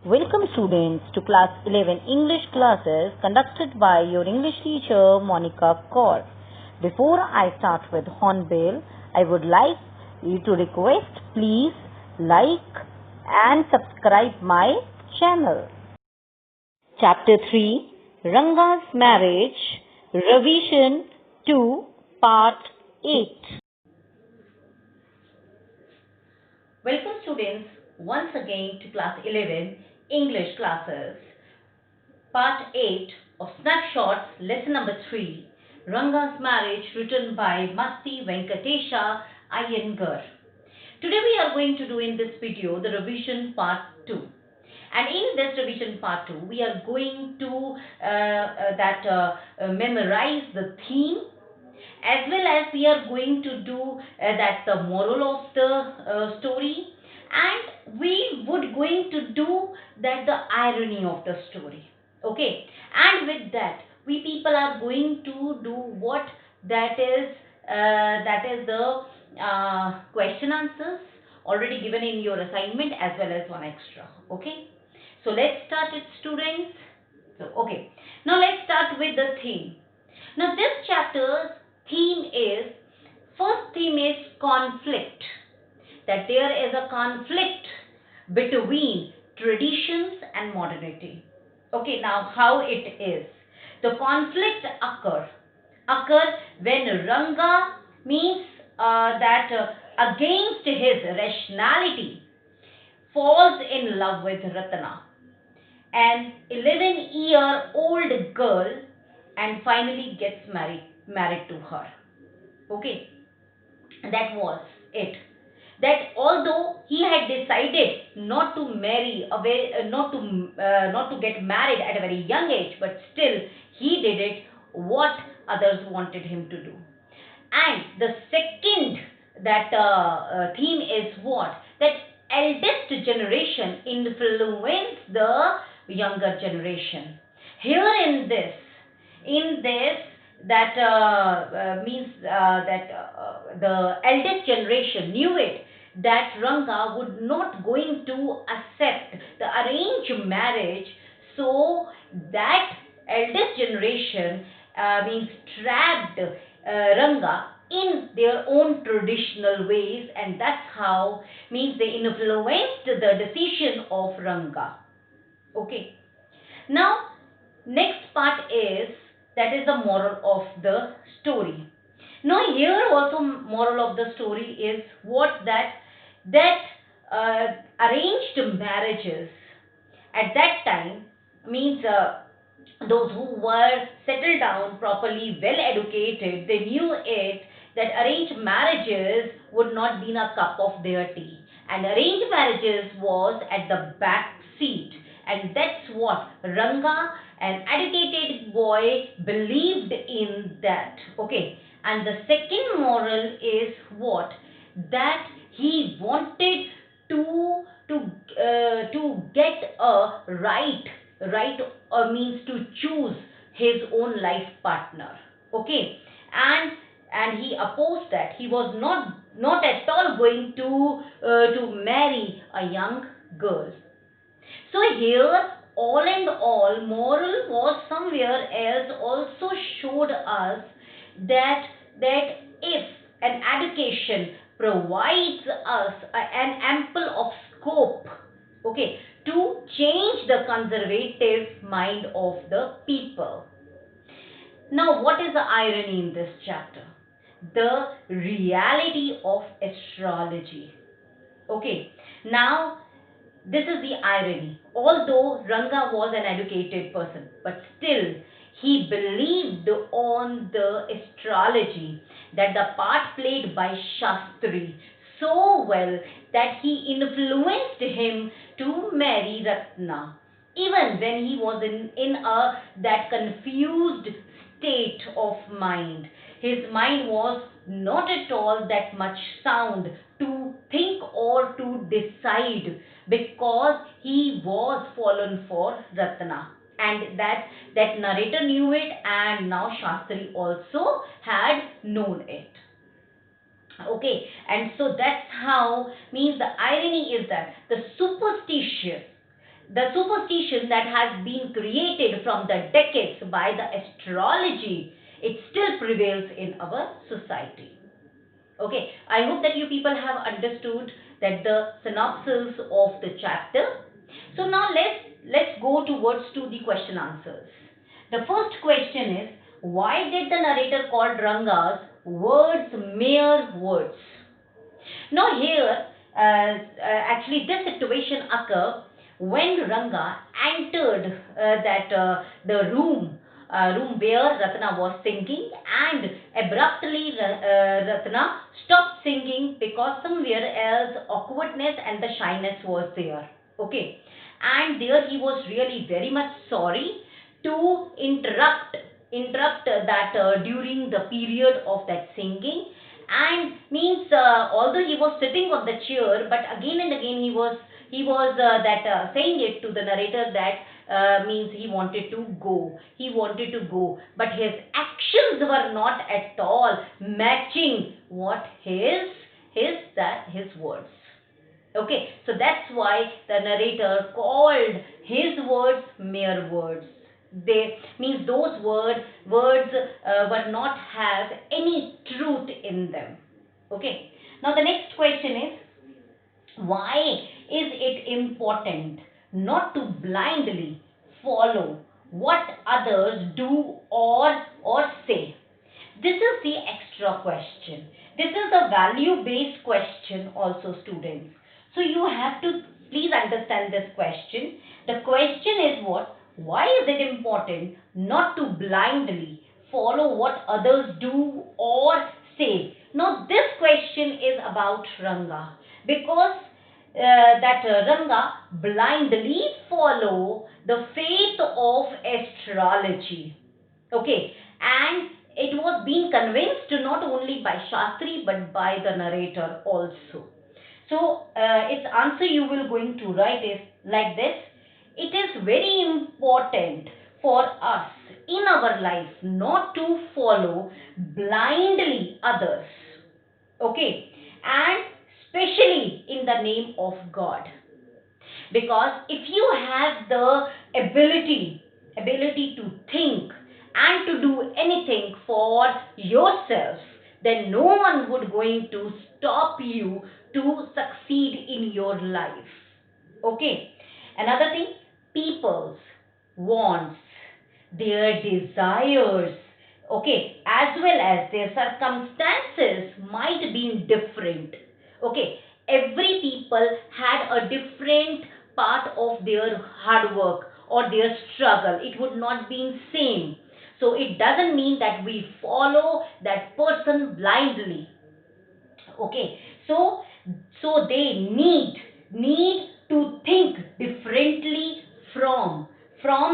Welcome students to class 11 English classes conducted by your English teacher Monica Kaur. Before I start with Hornbill, I would like you to request please like and subscribe my channel. Chapter 3, Ranga's Marriage, Revision 2, Part 8. Welcome students once again to class 11 English classes. Part 8 of Snapshots, lesson number 3, Ranga's Marriage, written by Masti Venkatesha Iyengar. Today we are going to do in this video the revision part 2. And in this revision part 2, we are going to memorize the theme, as well as we are going to do the moral of the story, and we would going to do that the irony of the story. Okay, and with that we people are going to do what that is the question answers already given in your assignment, as well as one extra. Okay, so let's start it, students. So okay, now let's start with the theme. Now this chapter's theme is, first theme is conflict, that there is a conflict between traditions and modernity. Okay, now how it is. The conflict occur when Ranga means against his rationality falls in love with Ratna, an 11-year-old girl, and finally gets married to her. Okay, that was it. That although he had decided not to marry not to get married at a very young age, but still he did it what others wanted him to do. And the second theme is what, that eldest generation influence the younger generation. Here in this that means that the eldest generation knew it, that Ranga would not going to accept the arranged marriage, so that eldest generation means trapped Ranga in their own traditional ways, and that's how means they influenced the decision of Ranga. Okay, now next part is, that is the moral of the story. Now here also moral of the story is what, that arranged marriages at that time means those who were settled down properly, well educated, they knew it, that arranged marriages would not be in a cup of their tea, and arranged marriages was at the back seat, and that's what Ranga, an educated boy, believed in that. Okay, and the second moral is what, that he wanted to get a right means to choose his own life partner. Okay, and he opposed that. He was not at all going to marry a young girl. So here, all and all, moral was somewhere else also showed us that if an education provides us an ample of scope, okay, to change the conservative mind of the people. Now, what is the irony in this chapter? The reality of astrology. Okay, now this is the irony. Although Ranga was an educated person, but still he believed on the astrology, that the part played by Shastri so well, that he influenced him to marry Ratna, even when he was in a that confused state of mind. His mind was not at all that much sound to think or to decide, because he was fallen for Ratna, and that narrator knew it, and now Shastri also had known it. Okay, and so that's how means the irony is that the superstitious the superstition that has been created from the decades by the astrology, it still prevails in our society. Okay, I hope that you people have understood that the synopsis of the chapter. So now let's go towards to the question answers. The first question is, why did the narrator call Ranga's words mere words? Now here, actually this situation occurred when Ranga entered the room where Ratna was singing, and abruptly Ratna stopped singing because somewhere else awkwardness and the shyness was there. Okay, and there he was really very much sorry to interrupt that during the period of that singing, and means although he was sitting on the chair, but again and again he was that saying it to the narrator that means he wanted to go, but his actions were not at all matching what his words. Okay, so that's why the narrator called his words mere words. They means those words were not have any truth in them. Okay. Now the next question is, why is it important not to blindly follow what others do or say? This is the extra question. This is a value based question also, students. So you have to please understand this question. The question is what? Why is it important not to blindly follow what others do or say? Now this question is about Ranga, because Ranga blindly follow the faith of astrology. Okay, and it was being convinced not only by Shastri but by the narrator also. So its answer you will going to write is like this. It is very important for us in our life not to follow blindly others. Okay, and especially in the name of God, because if you have the ability to think and to do anything for yourself, then no one would going to stop you to succeed in your life. Okay, another thing, people's wants, their desires, okay, as well as their circumstances might be different. Okay, every people had a different part of their hard work or their struggle. It would not be same. So it doesn't mean that we follow that person blindly. Okay, so they need to think differently from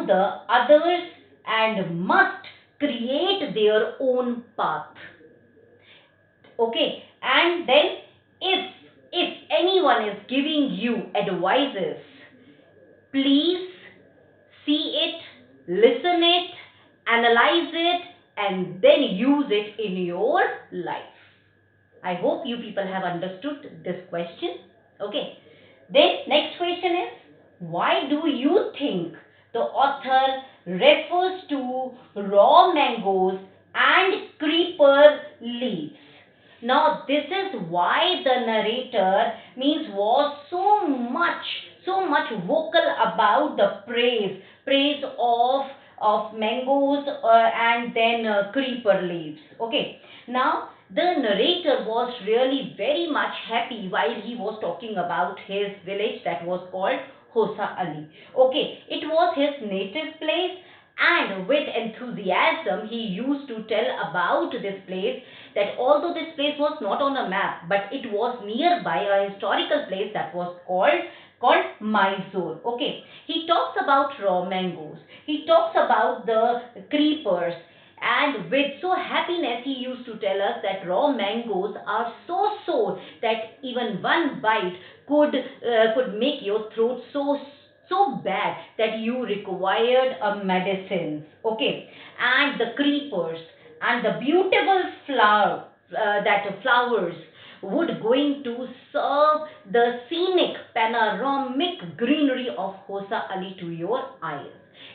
the others and must create their own path. Okay, and then if anyone is giving you advices, please see it, listen it, analyze it, and then use it in your life. I hope you people have understood this question. Okay, then next question is, why do you think the author refers to raw mangoes and creeper leaves? Now this is why the narrator means was so much vocal about the praise of mangoes and then creeper leaves. Okay, now the narrator was really very much happy while he was talking about his village that was called Hosa Ali. Okay, it was his native place, and with enthusiasm he used to tell about this place, that although this place was not on a map, but it was nearby a historical place that was called Mysore. Okay, he talks about raw mangoes, he talks about the creepers, and with so happiness he used to tell us that raw mangoes are so sour that even one bite could make your throat so bad that you required a medicine. Okay, and the creepers and the beautiful flowers would going to serve the scenic panoramic greenery of Hosa Ali to your eyes.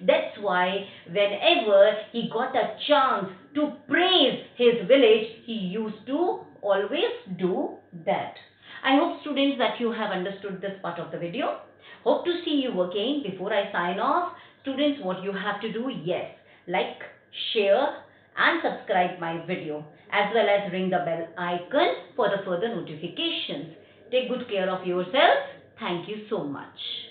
That's why whenever he got a chance to praise his village, he used to always do that. I hope students that you have understood this part of the video. Hope to see you again. Before I sign off, students, what you have to do, yes, like, share and subscribe my video, as well as ring the bell icon for the further notifications. Take good care of yourself. Thank you so much.